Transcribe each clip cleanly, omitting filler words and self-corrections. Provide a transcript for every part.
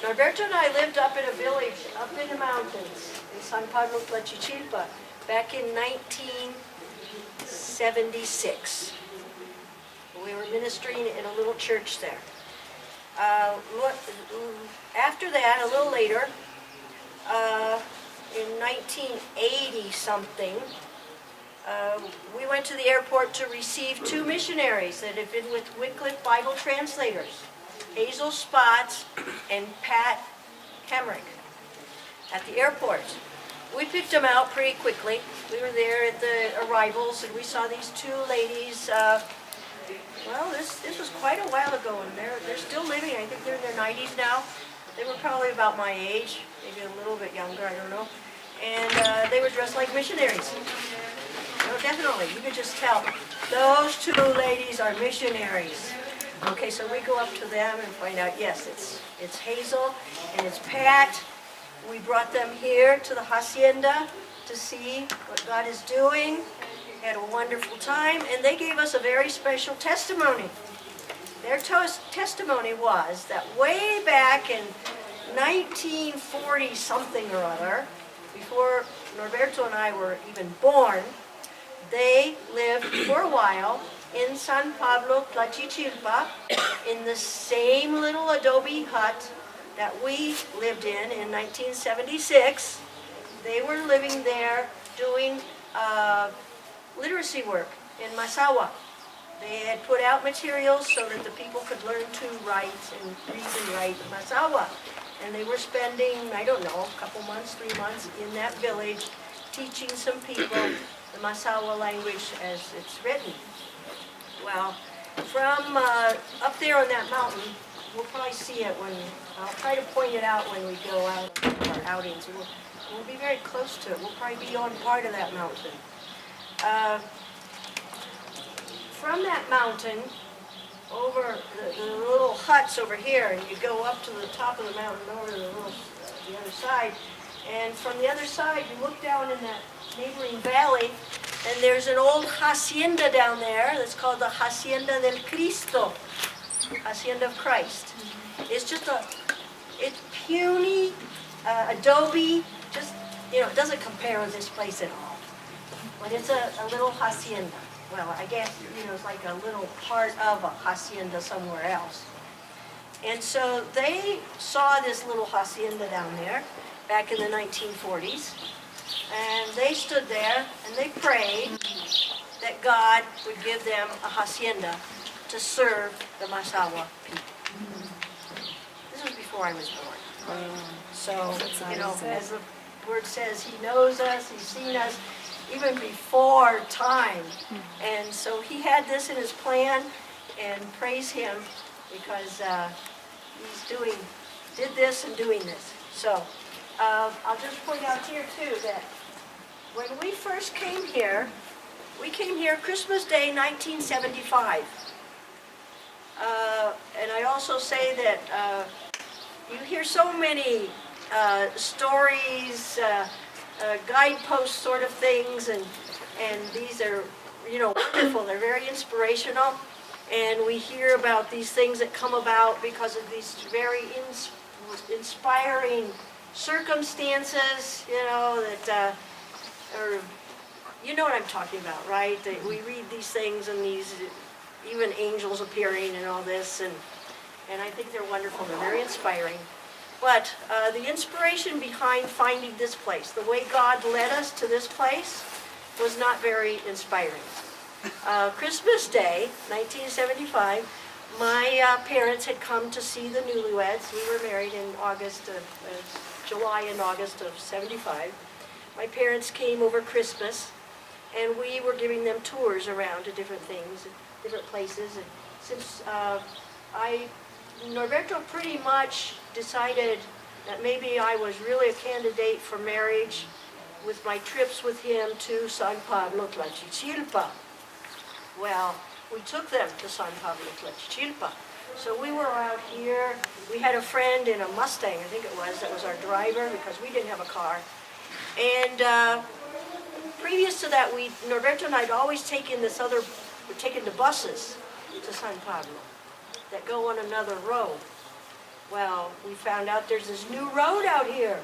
Norberto and I lived up in a village, up in the mountains, in San Pablo Tlachichilpa, back in 1976. We were ministering in a little church there. After that, a little later, in 1980 something, we went to the airport to receive two missionaries that had been with Wycliffe Bible translators, Hazel Spotts and Pat Hemrick, at the airport. We picked them out pretty quickly. We were there at the arrivals, and we saw these two ladies. Well, this was quite a while ago, and they're still living. I think they're in their 90s now. They were probably about my age, maybe a little bit younger, I don't know. And they were dressed like missionaries. No, definitely, you could just tell. Those two ladies are missionaries. Okay, so we go up to them and find out, yes, it's Hazel and it's Pat. We brought them here to the hacienda to see what God is doing. Had a wonderful time, and they gave us a very special testimony. Their testimony was that way back in 1940 something or other, before Norberto and I were even born, they lived for a while in San Pablo Tlachichilpa in the same little adobe hut that we lived in 1976. They were living there doing literacy work in Mazahua. They had put out materials so that the people could learn to write and read and write Mazahua. And they were spending, I don't know, a couple months, 3 months in that village teaching some people the Mazahua language as it's written. Well, from up there on that mountain, we'll probably see it when, I'll try to point it out when we go out on our outings. We'll be very close to it. We'll probably be on part of that mountain. From that mountain, over the little huts over here, and you go up to the top of the mountain over to the other side, and from the other side you look down in that neighboring valley, and there's an old hacienda down there that's called the Hacienda del Cristo, Hacienda of Christ. It's just it's puny, adobe, just, it doesn't compare with this place at all. But it's a little hacienda. Well, I guess, it's like a little part of a hacienda somewhere else. And so they saw this little hacienda down there back in the 1940s. And they stood there and they prayed that God would give them a hacienda to serve the Mazahua people. This was before I was born. So, as the word says, He knows us, He's seen us, even before time. And so He had this in His plan, and praise Him because He's did this and doing this. So I'll just point out here too that when we first came here, we came here Christmas Day 1975. And I also say that you hear so many stories, guidepost sort of things, and these are, wonderful. They're very inspirational, and we hear about these things that come about because of these very inspiring circumstances, that are, you know what I'm talking about, right? That we read these things and these, even angels appearing and all this, and I think they're wonderful. They're very inspiring. But the inspiration behind finding this place, the way God led us to this place, was not very inspiring. Christmas Day, 1975, my parents had come to see the newlyweds. We were married in July and August of 75. My parents came over Christmas, and we were giving them tours around to different things, different places. And since Norberto pretty much decided that maybe I was really a candidate for marriage with my trips with him to San Pablo Tlachichilpa. Well, we took them to San Pablo Tlachichilpa. So we were out here. We had a friend in a Mustang, I think it was, that was our driver because we didn't have a car. And previous to that, Norberto and I had always taken the buses to San Pablo that go on another road. Well, we found out there's this new road out here.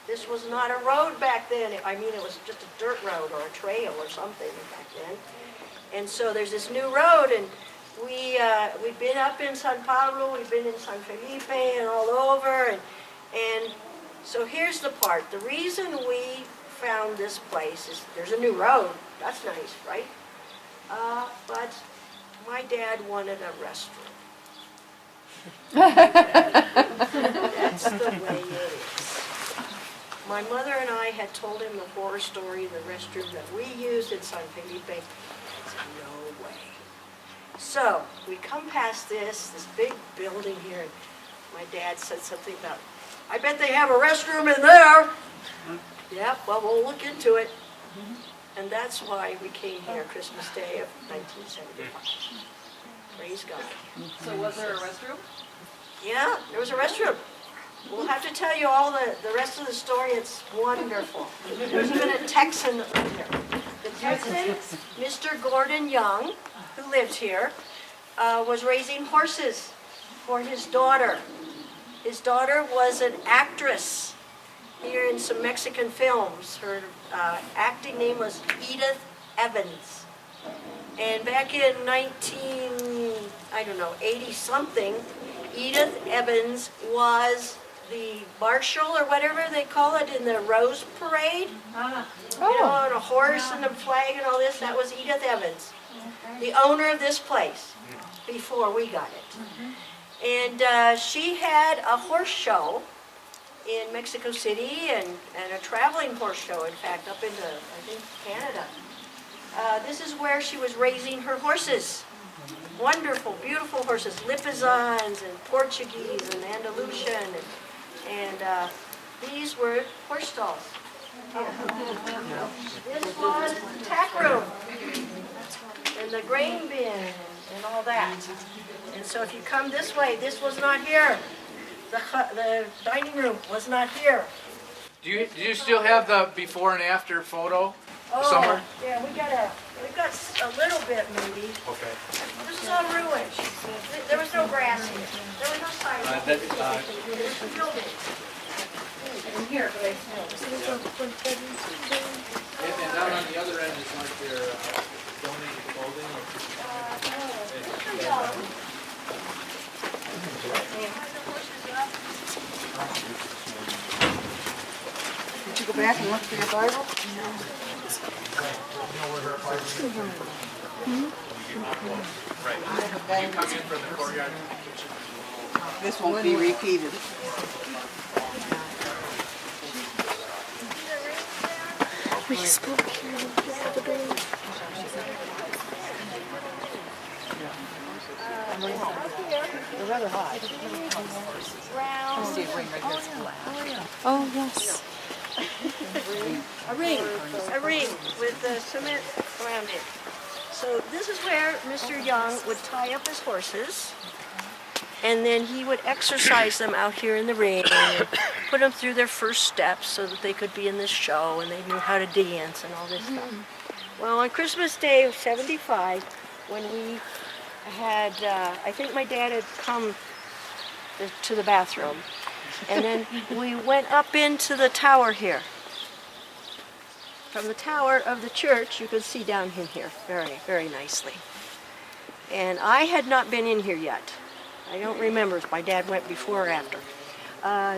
This was not a road back then. I mean, it was just a dirt road or a trail or something back then. And so there's this new road, and we've been up in San Pablo, we've been in San Felipe and all over, and so here's the part. The reason we found this place is there's a new road. That's nice, right? But my dad wanted a restroom. That's the way it is. My mother and I had told him the horror story of the restroom that we used in San Felipe. He said, no way. So we come past this big building here, and my dad said something about, I bet they have a restroom in there. Yeah, well, we'll look into it. And that's why we came here Christmas Day of 1975. Praise God. So was there a restroom? Yeah, there was a restroom. We'll have to tell you all the rest of the story. It's wonderful. There's even a Texan over there. The Texan, Mr. Gordon Young, who lived here, was raising horses for his daughter. His daughter was an actress here in some Mexican films. Her acting name was Edith Evans. And back in 80-something, Edith Evans was the marshal or whatever they call it in the Rose Parade. You know, on a horse and a flag and all this. That was Edith Evans, the owner of this place before we got it. And she had a horse show in Mexico City and a traveling horse show, in fact, up into, I think, Canada. This is where she was raising her horses. Wonderful, beautiful horses, Lipizans and Portuguese and Andalusian. And these were horse stalls. This was the tack room and the grain bin and all that. And so if you come this way, this was not here. The dining room was not here. Do you still have the before and after photo somewhere? Yeah, we've got a little bit maybe. Okay. This is all ruined. There was no grass here. There was no sidewalk. There was a building. In here, but And down on the other end is like their donated clothing. Did you go back and look for your Bible? Right. You come in from the courtyard. This won't be repeated. We spoke here the other day. They're rather high. Oh, yes. A ring with cement around it. So this is where Mr. Young would tie up his horses, and then he would exercise them out here in the ring and put them through their first steps so that they could be in this show and they knew how to dance and all this stuff. Well, on Christmas Day of '75, when we had, I think my dad had come to the bathroom, and then we went up into the tower here. From the tower of the church, you could see down in here very, very nicely. And I had not been in here yet. I don't remember if my dad went before or after.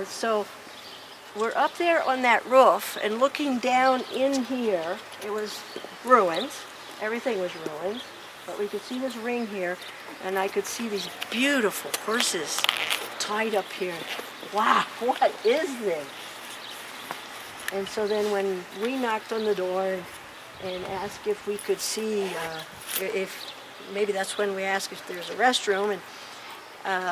So we're up there on that roof and looking down in here. It was ruined. Everything was ruined. But we could see this ring here, and I could see these beautiful horses tied up here. Wow, what is this? And so then when we knocked on the door and asked if we could see, if maybe that's when we asked if there's a restroom, and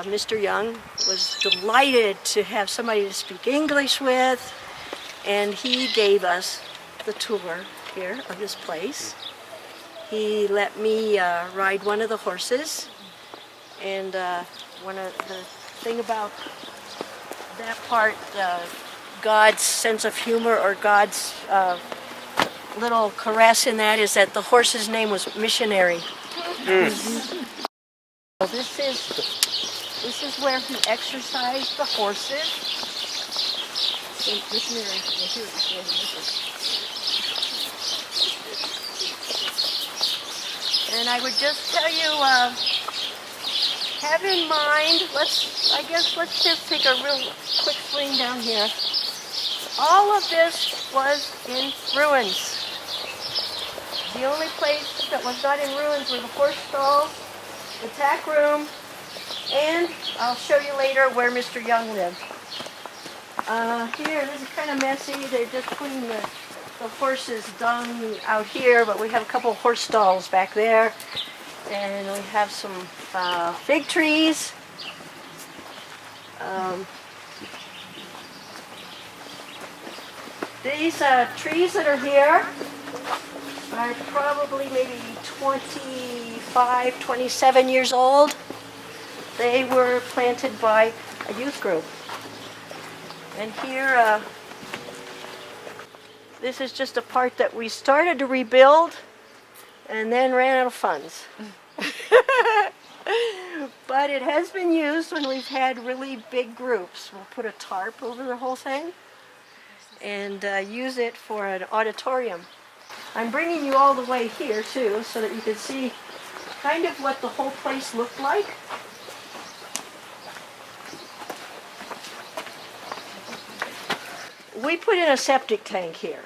Mr. Young was delighted to have somebody to speak English with, and he gave us the tour here of this place. He let me ride one of the horses, and one of the thing about that part, God's sense of humor or God's little caress in that is that the horse's name was Missionary. This is This is where he exercised the horses. This mirror, well, here, this is. And I would just tell you, have in mind, let's just take a real quick swing down here. All of this was in ruins. The only place that was not in ruins were the horse stalls, the tack room, and I'll show you later where Mr. Young lived. Here, this is kind of messy. They're just putting the horses dung out here, but we have a couple of horse stalls back there. And we have some fig trees. These trees that are here are probably maybe 25, 27 years old. They were planted by a youth group. And here, this is just a part that we started to rebuild and then ran out of funds. But it has been used when we've had really big groups. We'll put a tarp over the whole thing and use it for an auditorium. I'm bringing you all the way here too so that you can see kind of what the whole place looked like. We put in a septic tank here.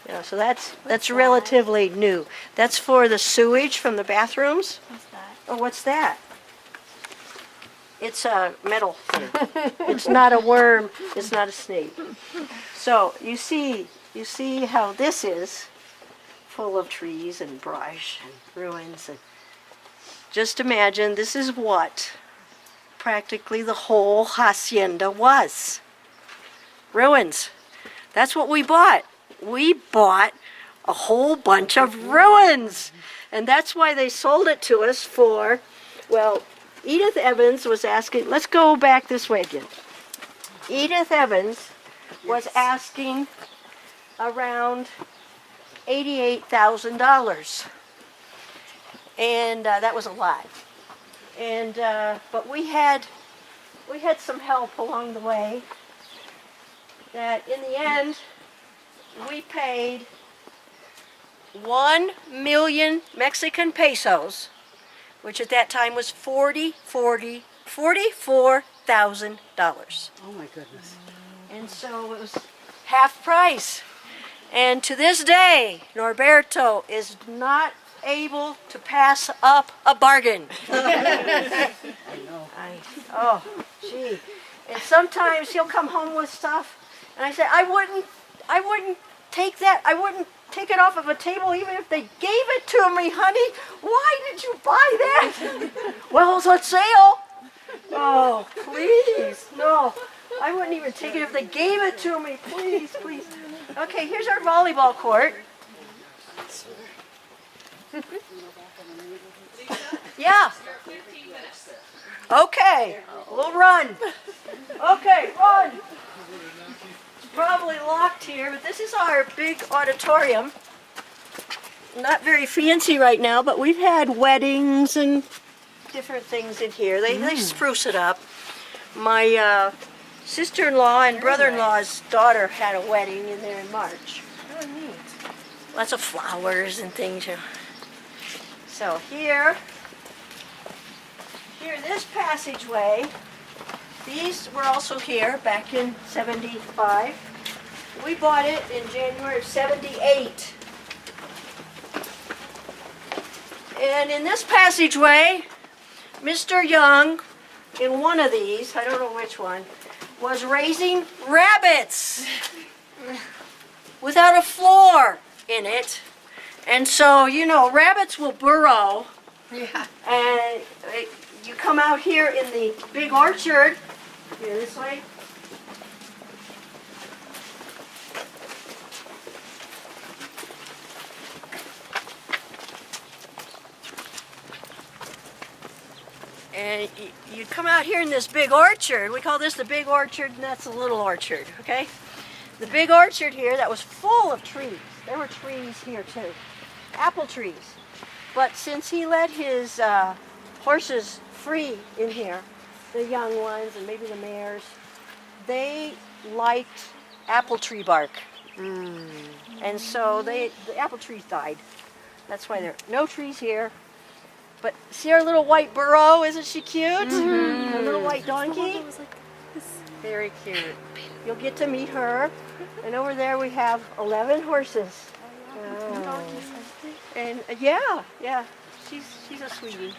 You know, so that's relatively new. That's for the sewage from the bathrooms. What's that? Oh, what's that? It's a metal thing. It's not a worm. It's not a snake. So you see how this is full of trees and brush and ruins. And just imagine this is what practically the whole hacienda was. Ruins. That's what we bought. We bought a whole bunch of ruins. And that's why they sold it to us for, well, Edith Evans was asking, let's go back this way again. Edith Evans was asking around $88,000. And that was a lot. And, but we had some help along the way. That in the end, we paid 1 million Mexican pesos, which at that time was $44,000. Oh my goodness. And so it was half price. And to this day, Norberto is not able to pass up a bargain. I know. Oh, gee. And sometimes he'll come home with stuff. And I said, I wouldn't take that. I wouldn't take it off of a table even if they gave it to me, honey. Why did you buy that? Well, it's on sale. Oh, please. No, I wouldn't even take it if they gave it to me. Please, please. Okay, here's our volleyball court. Yeah. Okay, we'll run. Okay, run. Probably locked here, but this is our big auditorium. Not very fancy right now, but we've had weddings and different things in here. They spruce it up. My sister-in-law and brother-in-law's daughter had a wedding in there in March. Oh, neat. Lots of flowers and things. You know. So here, this passageway, these were also here back in '75. We bought it in January of '78. And in this passageway, Mr. Young, in one of these, I don't know which one, was raising rabbits without a floor in it. And so, you know, rabbits will burrow. Yeah. And you come out here in the big orchard, here this way. And you come out here in this big orchard. We call this the big orchard, and that's the little orchard, okay? The big orchard here, that was full of trees. There were trees here too, apple trees. But since he let his horses free in here, the young ones and maybe the mares, they liked apple tree bark. And so the apple trees died. That's why there are no trees here. But see our little white burro, isn't she cute? Our little white donkey. Very cute. You'll get to meet her. And over there we have 11 horses. And yeah, she's a sweetie.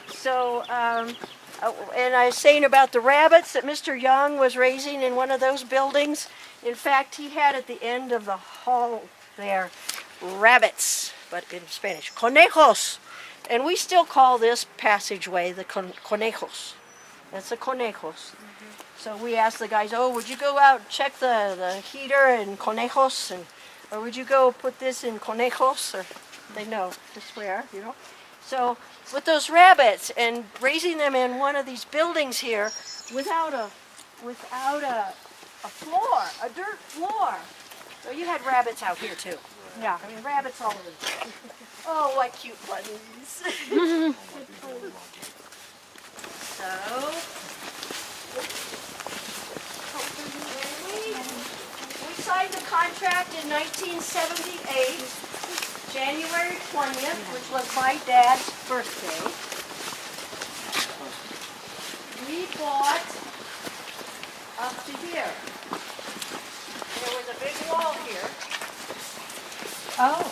So, and I was saying about the rabbits that Mr. Young was raising in one of those buildings. In fact, he had at the end of the hall there rabbits, but in Spanish, conejos. And we still call this passageway the conejos. That's the conejos. So we asked the guys, oh, would you go out and check the heater in conejos? Or would you go put this in conejos? Or they know to swear, you know. So with those rabbits and raising them in one of these buildings here without a floor, a dirt floor. So you had rabbits out here too. Yeah, I mean rabbits all over. Oh, what cute bunnies. So, we signed the contract in 1978, January 20th, which was my dad's birthday. We bought up to here. There was a big wall here. Oh.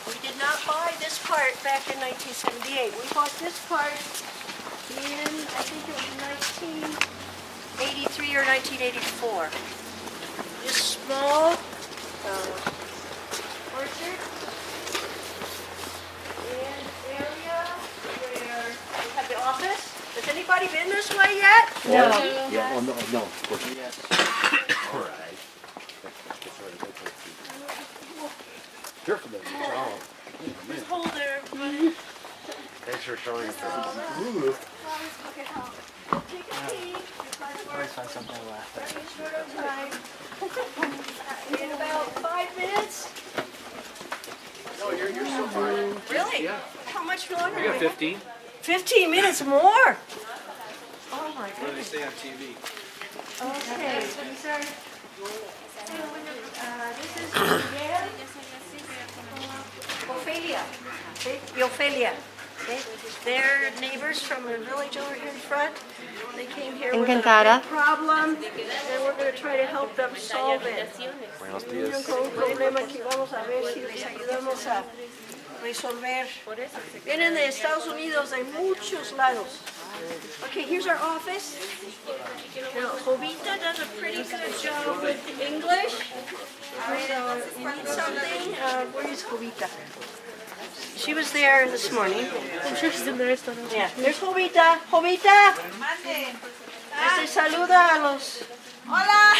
We did not buy this part back in 1978. We bought this part in, I think it was 1983 or 1984. This small orchard and area where we have the office. Has anybody been this way yet? No. Yeah, no, of course. Yes. All right. Careful there. Just hold there, everybody. Thanks for showing us. We'll take a peek. Always find something to laugh at. Running short of time. In about 5 minutes. No, you're so fine. Really? Yeah. How much longer? We got 15. 15 minutes more. Oh my What do they goodness. say on TV? Okay, these are. This is Miguel. Ophelia. Okay, Ophelia. Okay, they're neighbors from a village over here in front. They came here with a big problem, and we're going to try to help them solve it. Buenos Vienen días. con un problema que vamos a ver si les ayudamos a resolver. Vienen de Estados Unidos, de muchos lados. Okay, here's our office. Now, Jovita does a pretty good job with English. So, you need something? Where is Jovita? She was there this morning. I'm sure she's in the restaurant. Yeah, there's Jovita. Jovita. Saluda a los. Hola.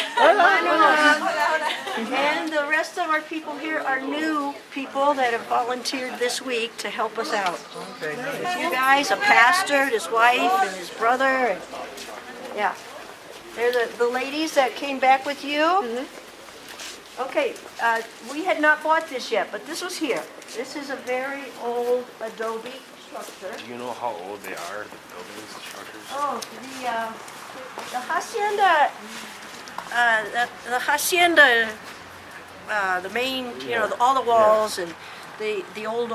And the rest of our people here are new people that have volunteered this week to help us out. You guys, a pastor, his wife, and his brother. And, yeah. They're the ladies that came back with you. Okay, we had not bought this yet, but this was here. This is a very old adobe structure. Do you know how old they are, the buildings, the structures? Oh, the hacienda, the hacienda, the main, you know, all the walls and the old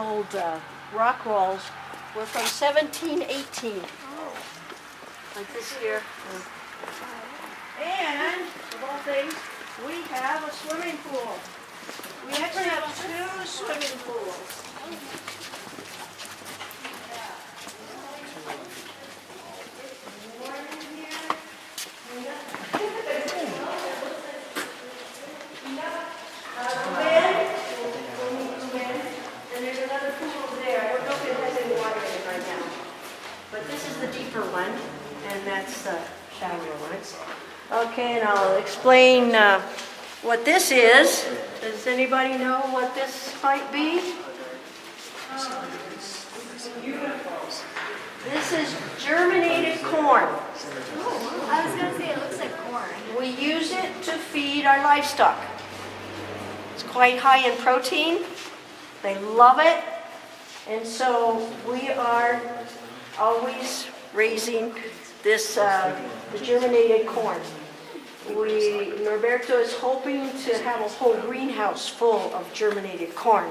rock walls were from 1718. Like this here. And, of all things, we have a swimming pool. We actually have 2 swimming pools. And there's another pool over there. I don't know if it has any water in it right now. But this is the deeper one, and that's the shallower one. Okay, and I'll explain what this is. Does anybody know what this might be? This is germinated corn. I was gonna say it looks like corn. We use it to feed our livestock. It's quite high in protein. They love it. And so we are always raising the germinated corn. Norberto is hoping to have a whole greenhouse full of germinated corn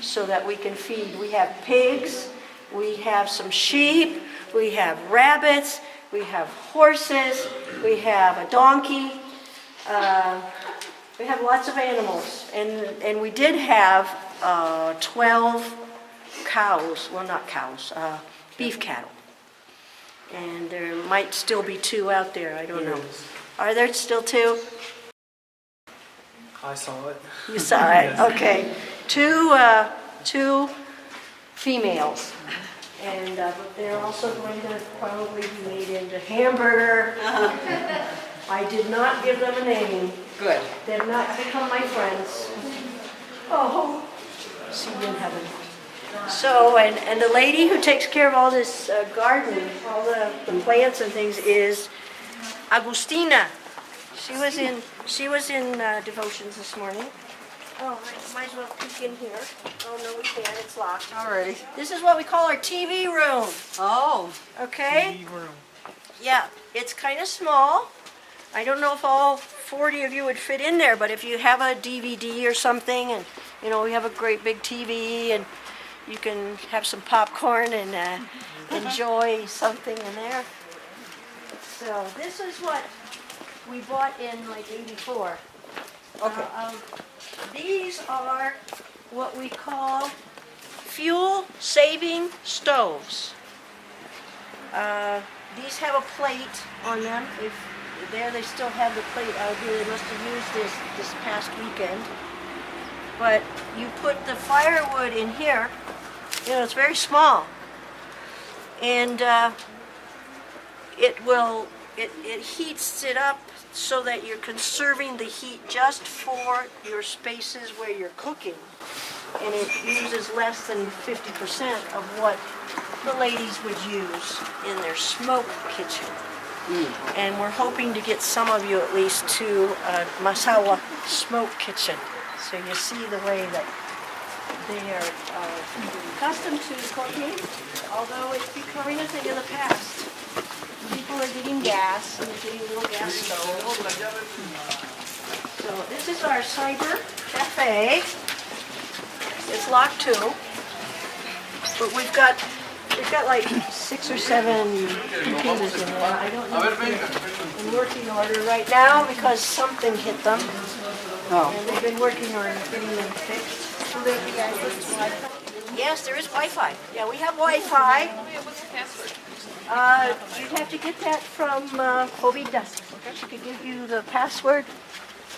so that we can feed. We have pigs, we have some sheep, we have rabbits, we have horses, we have a donkey, we have lots of animals. And we did have 12 cows, well, not cows, beef cattle. And there might still be 2 out there, I don't know. Are there still 2? I saw it. You saw it, okay. 2 females. And but they're also going to probably be made into hamburger. I did not give them a name. Good. They have not become my friends. Oh, see you in heaven. So, and the lady who takes care of all this garden, all the plants and things is Agustina. She was in devotions this morning. Oh, I might as well peek in here. Oh, no, we can't. It's locked. Alrighty. This is what we call our TV room, Oh, okay? Yeah, it's kind of small. I don't know if all 40 of you would fit in there, but if you have a DVD or something, and, you know, we have a great big TV, and you can have some popcorn and enjoy something in there. So this is what we bought in like '84. okay. These are what we call fuel-saving stoves. These have a plate on them. If there, they still have the plate out here. They must have used this past weekend. But you put the firewood in here. You know, it's very small, and it heats it up so that you're conserving the heat just for your spaces where you're cooking. And it uses less than 50% of what the ladies would use in their smoke kitchen. And we're hoping to get some of you at least to Mazahua smoke kitchen. So you see the way that they are accustomed to cooking, although it's becoming a thing of the past. People are getting gas, and they're getting little gas stoves. So this is our cyber cafe. It's locked too, but we've got like 6 or 7 computers in there. I don't know if they're in working order right now because something hit them, and they've been working on getting them fixed. Yes, there is Wi-Fi. Yeah, we have Wi-Fi. What's the password? You'd have to get that from Hobida. She could give you the password,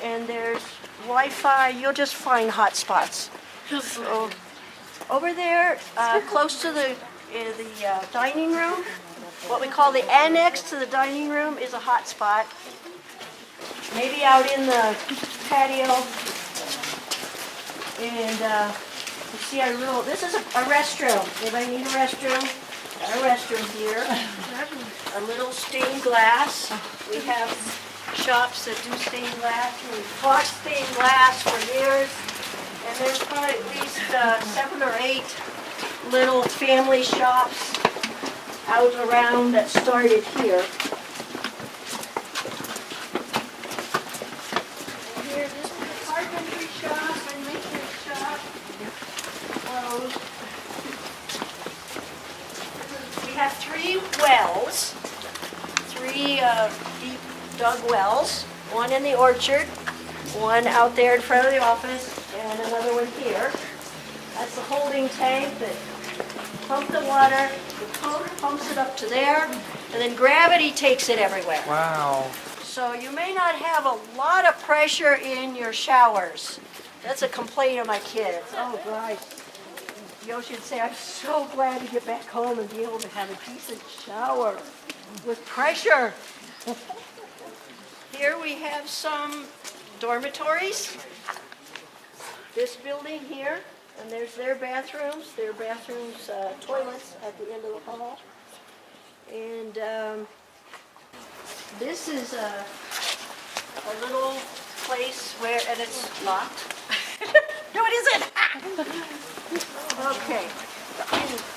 and there's Wi-Fi. You'll just find hot spots. So, over there, close to the dining room, what we call the annex to the dining room is a hot spot. Maybe out in the patio. And you see our little, this is a restroom. Anybody need a restroom? Got a restroom here. A little stained glass. We have shops that do stained glass. We've bought stained glass for years. And there's probably at least 7 or 8 little family shops out around that started here. And here, this is a carpentry shop and maintenance shop. We have 3 wells, 3 deep dug wells, one in the orchard, one out there in front of the office, and another one here. That's the holding tank that pumps the water, the pump pumps it up to there, and then gravity takes it everywhere. Wow. So you may not have a lot of pressure in your showers. That's a complaint of my kids. Oh, God. Yoshi would say, I'm so glad to get back home and be able to have a decent shower with pressure. Here we have some dormitories. This building here, and there's their bathrooms, toilets at the end of the hall. And this is a little place where, and it's locked. No, it isn't. Okay,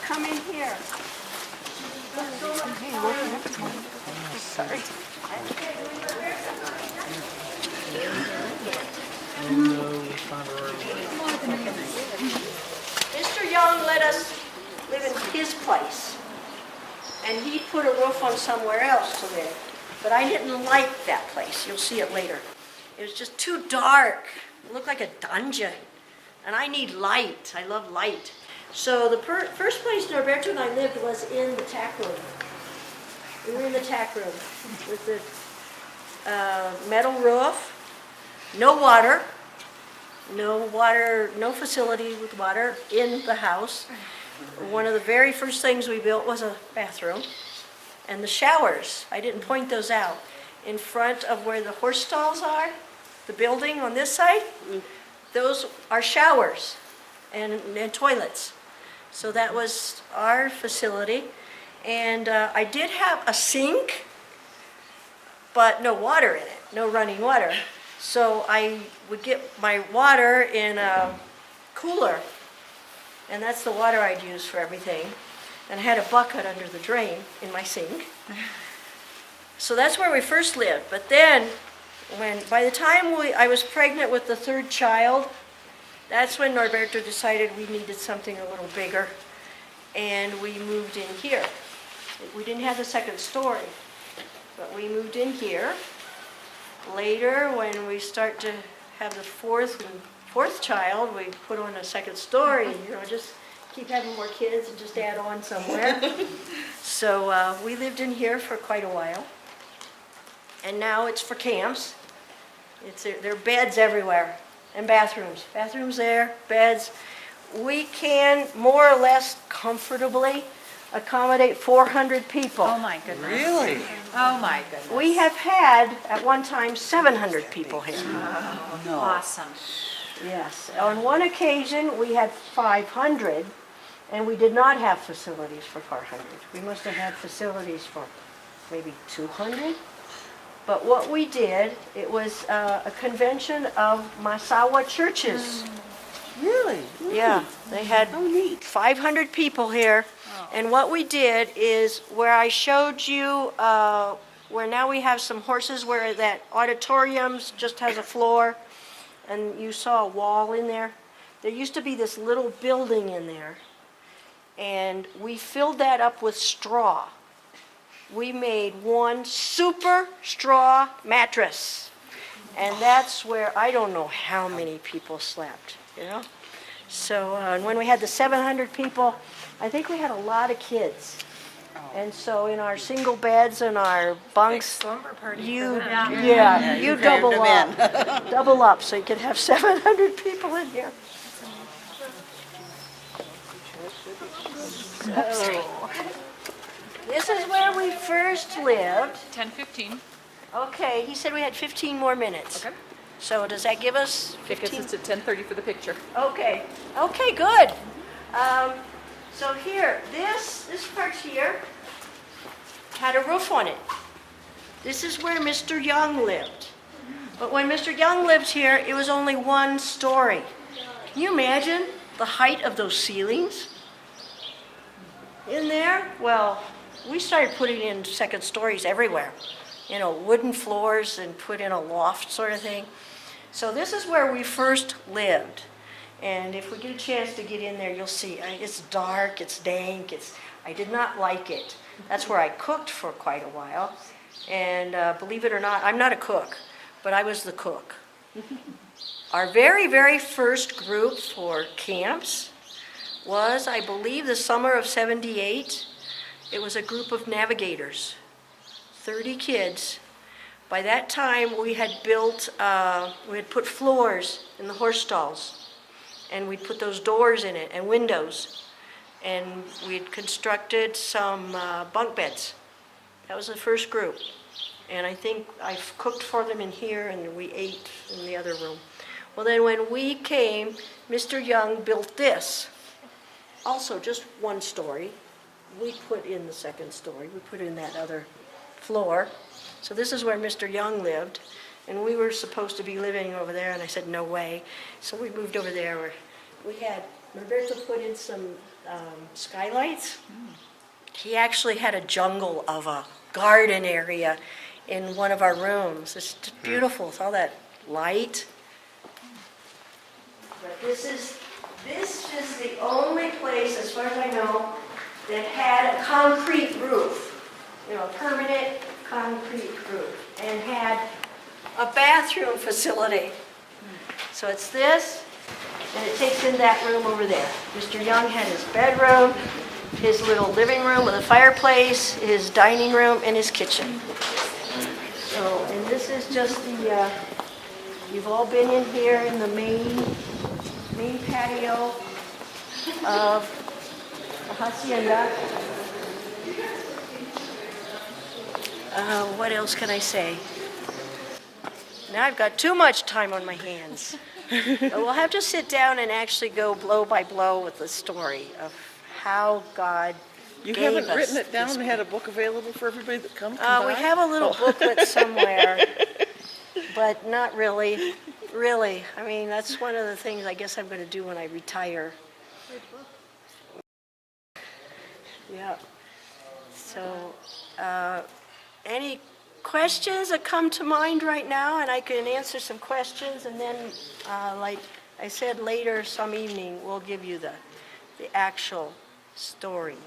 come in here. Let's go up. Sorry. Mr. Young let us live in his place, and he put a roof on somewhere else to live. But I didn't like that place. You'll see it later. It was just too dark. It looked like a dungeon. And I need light. I love light. So the first place Norberto and I lived was in the tack room. We were in the tack room with the metal roof, no water, no facility with water in the house. One of the very first things we built was a bathroom. And the showers, I didn't point those out, in front of where the horse stalls are, the building on this side, those are showers and toilets. So that was our facility. And I did have a sink, but no water in it, no running water. So I would get my water in a cooler, and that's the water I'd use for everything. And I had a bucket under the drain in my sink. So that's where we first lived. But then, by the time I was pregnant with the third child, that's when Norberto decided we needed something a little bigger. And we moved in here. We didn't have the second story, but we moved in here. Later, when we start to have the fourth child, we put on a second story, just keep having more kids and just add on somewhere. So we lived in here for quite a while. And now it's for camps. There are beds everywhere and bathrooms. Bathrooms there, beds. We can more or less comfortably accommodate 400 people. Oh, my goodness. Really? Oh, my goodness. We have had, at one time, 700 people here. No. Awesome. Yes. On one occasion, we had 500, and we did not have facilities for 400. We must have had facilities for maybe 200. But what we did, it was a convention of Mazahua churches. Really? Yeah, they had 500 people here. And what we did is where I showed you, where now we have some horses, where that auditorium just has a floor, and you saw a wall in there. There used to be this little building in there, and we filled that up with straw. We made one super straw mattress, and that's where I don't know how many people slept, So and when we had the 700 people, I think we had a lot of kids. And so in our single beds and our bunks, you double up. Double up, so you could have 700 people in here. So, this is where we first lived. 10:15. Okay, he said we had 15 more minutes. Okay. So does that give us It gets 15? us to 10:30 for the picture. Okay, good. So here, this part here had a roof on it. This is where Mr. Young lived. But when Mr. Young lived here, it was only one story. Can you imagine the height of those ceilings in there? Well, we started putting in second stories everywhere. Wooden floors and put in a loft sort of thing. So this is where we first lived. And if we get a chance to get in there, you'll see it's dark, it's dank, I did not like it. That's where I cooked for quite a while. And believe it or not, I'm not a cook, but I was the cook. Our very, very first group for camps was, I believe, the summer of '78. It was a group of navigators, 30 kids. By that time, we had put floors in the horse stalls. And we'd put those doors in it and windows. And we'd constructed some bunk beds. That was the first group. And I think I cooked for them in here, and we ate in the other room. Well, then when we came, Mr. Young built this. Also just one story. We put in the second story. We put in that other floor. So this is where Mr. Young lived. And we were supposed to be living over there, and I said, no way. So we moved over there where we had, Norberto put in some skylights. He actually had a jungle of a garden area in one of our rooms. It's just beautiful, with all that light. But this is the only place, as far as I know, that had a concrete roof, a permanent concrete roof, and had a bathroom facility. So it's this, and it takes in that room over there. Mr. Young had his bedroom, his little living room with a fireplace, his dining room, and his kitchen. So, and this is just the, you've all been in here in the main patio of the hacienda. What else can I say? Now I've got too much time on my hands. We'll have to sit down and actually go blow by blow with the story of how God You gave haven't us written it down this and had a book available for everybody that comes We by? have a little booklet somewhere, but not really, really. I mean, that's one of the things I guess I'm going to do when I retire. Yeah. So, any questions that come to mind right now? And I can answer some questions, and then, like I said, later some evening, we'll give you the actual story.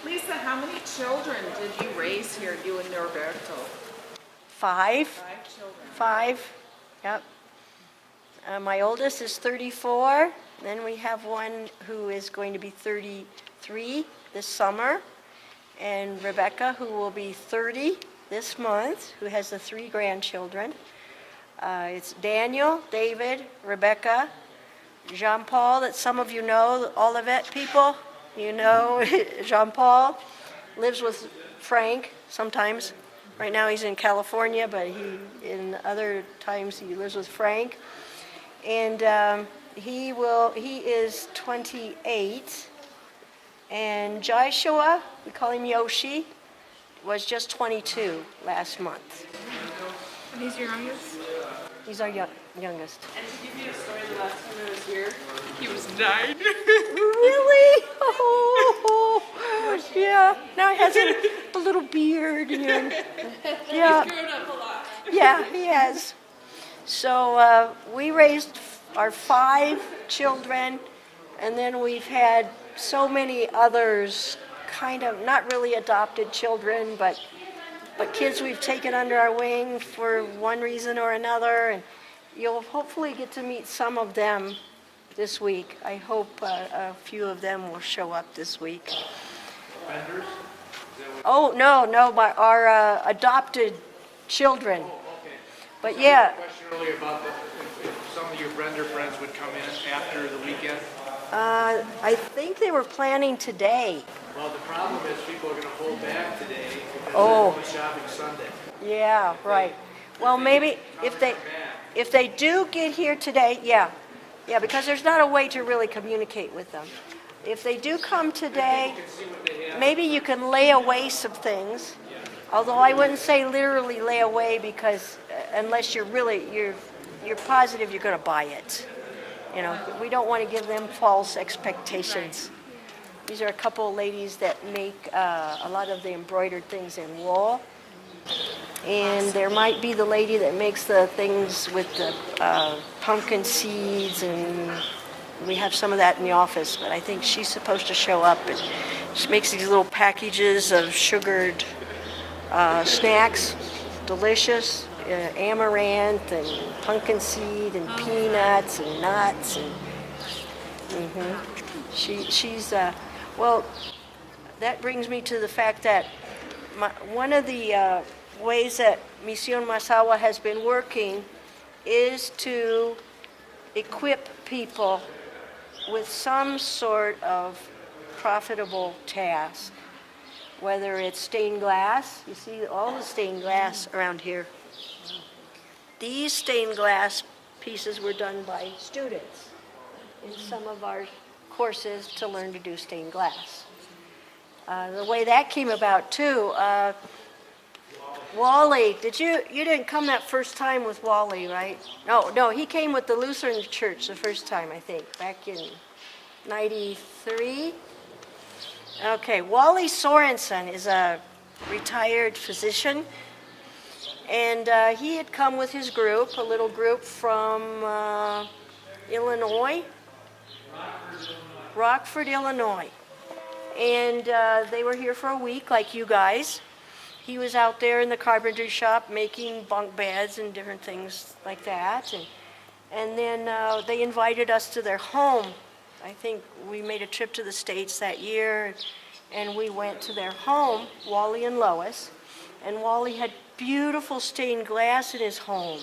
Lisa, how many children did you raise here, you and Norberto? 5. 5 children. 5, yep. My oldest is 34. Then we have one who is going to be 33 this summer. And Rebecca, who will be 30 this month, who has the 3 grandchildren. It's Daniel, David, Rebecca, Jean-Paul, that some of you know, Olivet people. You know Jean-Paul lives with Frank sometimes. Right now he's in California, but in other times he lives with Frank. And he is 28. And Joshua, we call him Yoshi, was just 22 last month. And he's your youngest? He's our youngest. And to give you a story, the last time I was here, he was 9. Really? Oh, yeah. Now he has a little beard. And yeah. He's grown up a lot. Yeah, he has. So we raised our 5 children, and then we've had so many others, kind of not really adopted children, but kids we've taken under our wing for one reason or another, and you'll hopefully get to meet some of them this week. I hope a few of them will show up this week. Vendors? Oh, no, but our adopted children. Oh, okay. But So yeah. I had a question earlier about if some of your vendor friends would come in after the weekend. I think they were planning today. Well, the problem is people are going to hold back today because Oh. they're going shopping Sunday. Yeah, right. Well, maybe if they do get here today, yeah, because there's not a way to really communicate with them. If they do come today, You can see what they have. maybe you can lay away some things. Although I wouldn't say literally lay away, because unless you're positive you're going to buy it. You know, we don't want to give them false expectations. These are a couple of ladies that make a lot of the embroidered things in wool. And there might be the lady that makes the things with the pumpkin seeds, and we have some of that in the office, but I think she's supposed to show up, and she makes these little packages of sugared snacks, delicious, amaranth and pumpkin seed and peanuts and nuts, and she's well, that brings me to the fact that one of the ways that Mission Mazahua has been working is to equip people with some sort of profitable task, whether it's stained glass. You see all the stained glass around here. These stained glass pieces were done by students in some of our courses to learn to do stained glass. The way that came about too, Wally, you didn't come that first time with Wally, right? No, he came with the Lutheran Church the first time, I think, back in 93. Okay, Wally Sorensen is a retired physician. And he had come with his group, a little group from Illinois, Rockford, Illinois. And they were here for a week, like you guys. He was out there in the carpentry shop making bunk beds and different things like that. And then they invited us to their home. I think we made a trip to the States that year, and we went to their home, Wally and Lois. And Wally had beautiful stained glass in his home,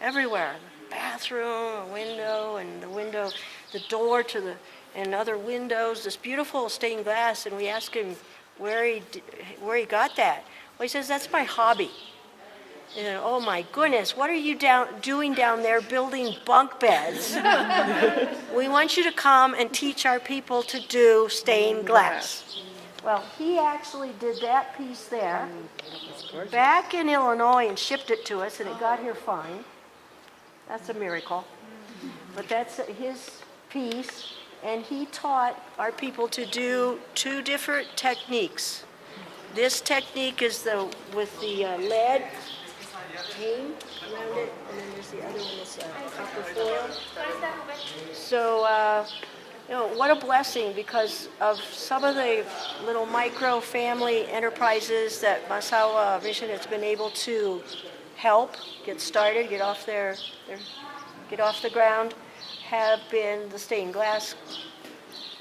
everywhere. Bathroom, a window, and the door to the, and other windows, this beautiful stained glass. And we asked him where he got that. Well, he says, that's my hobby. And, oh my goodness, what are you doing down there building bunk beds? We want you to come and teach our people to do stained glass. Well, he actually did that piece there back in Illinois and shipped it to us, and it got here fine. That's a miracle. But that's his piece, and he taught our people to do 2 different techniques. This technique is with the lead cane around it, and then there's the other one that's copper foil. So, what a blessing, because of some of the little micro family enterprises that Mazahua Mission has been able to help get started, get off the ground, have been the stained glass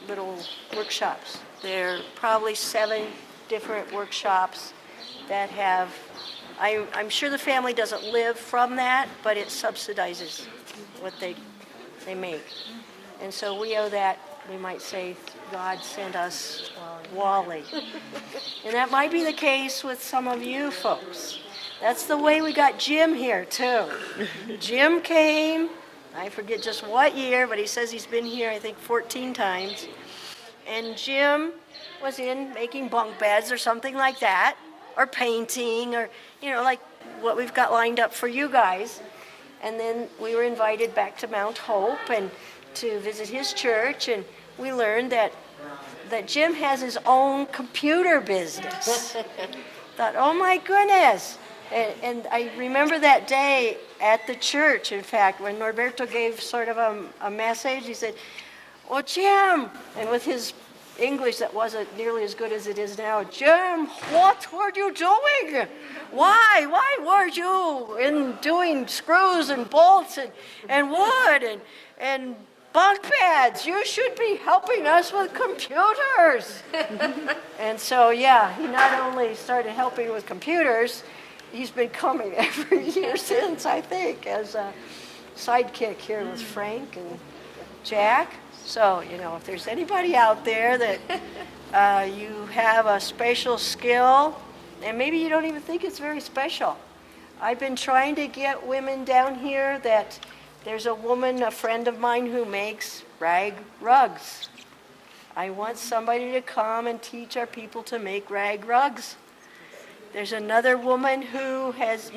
little workshops. There are probably 7 different workshops that have, I'm sure the family doesn't live from that, but it subsidizes what they make. And so we owe that, we might say, God sent us Wally. And that might be the case with some of you folks. That's the way we got Jim here, too. Jim came, I forget just what year, but he says he's been here, I think, 14 times. And Jim was in making bunk beds or something like that, or painting, or, like what we've got lined up for you guys. And then we were invited back to Mount Hope and to visit his church, and we learned that Jim has his own computer business. Thought, oh my goodness. And I remember that day at the church, in fact, when Norberto gave sort of a message. He said, oh, Jim, and with his English that wasn't nearly as good as it is now, Jim, what were you doing? Why were you doing screws and bolts and wood and bunk beds? You should be helping us with computers. And so, yeah, he not only started helping with computers, he's been coming every year since, I think, as a sidekick here with Frank and Jack. So, if there's anybody out there that you have a special skill, and maybe you don't even think it's very special. I've been trying to get women down here that there's a woman, a friend of mine, who makes rag rugs. I want somebody to come and teach our people to make rag rugs. There's another woman who has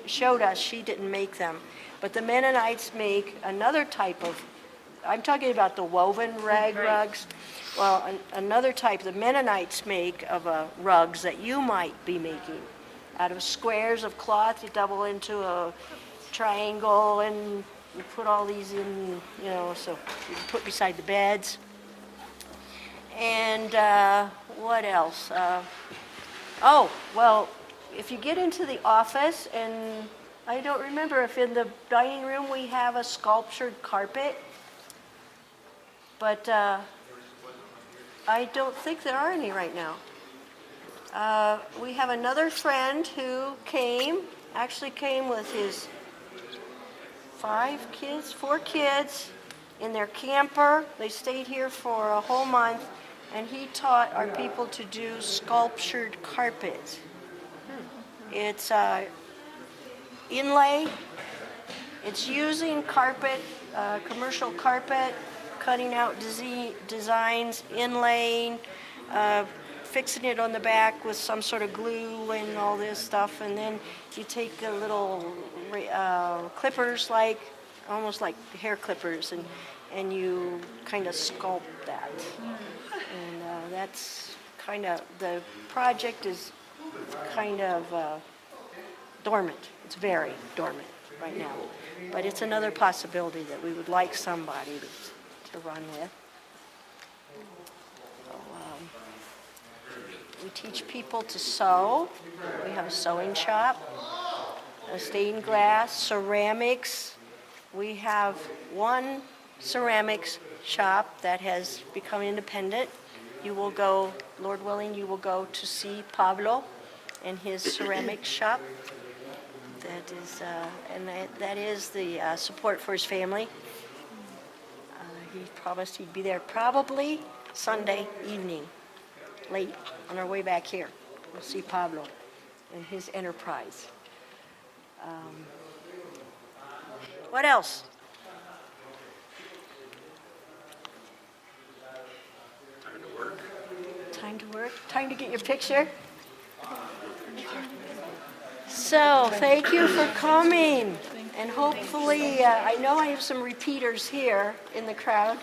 showed us, she didn't make them, but the Mennonites make another type of, I'm talking about the woven rag rugs. Well, another type the Mennonites make of rugs that you might be making. Out of squares of cloth, you double into a triangle, and you put all these in, so you can put beside the beds. And what else? If you get into the office, and I don't remember if in the dining room we have a sculptured carpet, but I don't think there are any right now. We have another friend who actually came with his 4 kids in their camper. They stayed here for a whole month, and he taught our people to do sculptured carpet. It's inlay. It's using carpet, commercial carpet, cutting out designs, inlaying, fixing it on the back with some sort of glue and all this stuff, and then you take the little clippers, almost like hair clippers, and you kind of sculpt that. And that's kind of, the project is kind of dormant. It's very dormant right now. But it's another possibility that we would like somebody to run with. So, we teach people to sew. We have a sewing shop, a stained glass, ceramics. We have one ceramics shop that has become independent. You will go, Lord willing, you will go to see Pablo and his ceramics shop. That is, that is the support for his family. He promised he'd be there probably Sunday evening, late, on our way back here. We'll see Pablo and his enterprise. What else? Time to work? Time to get your picture? So, thank you for coming. And hopefully, I know I have some repeaters here in the crowd,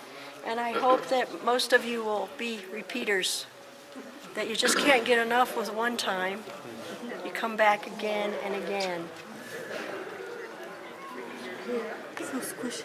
and I hope that most of you will be repeaters, that you just can't get enough with one time. You come back again and again. So squishy.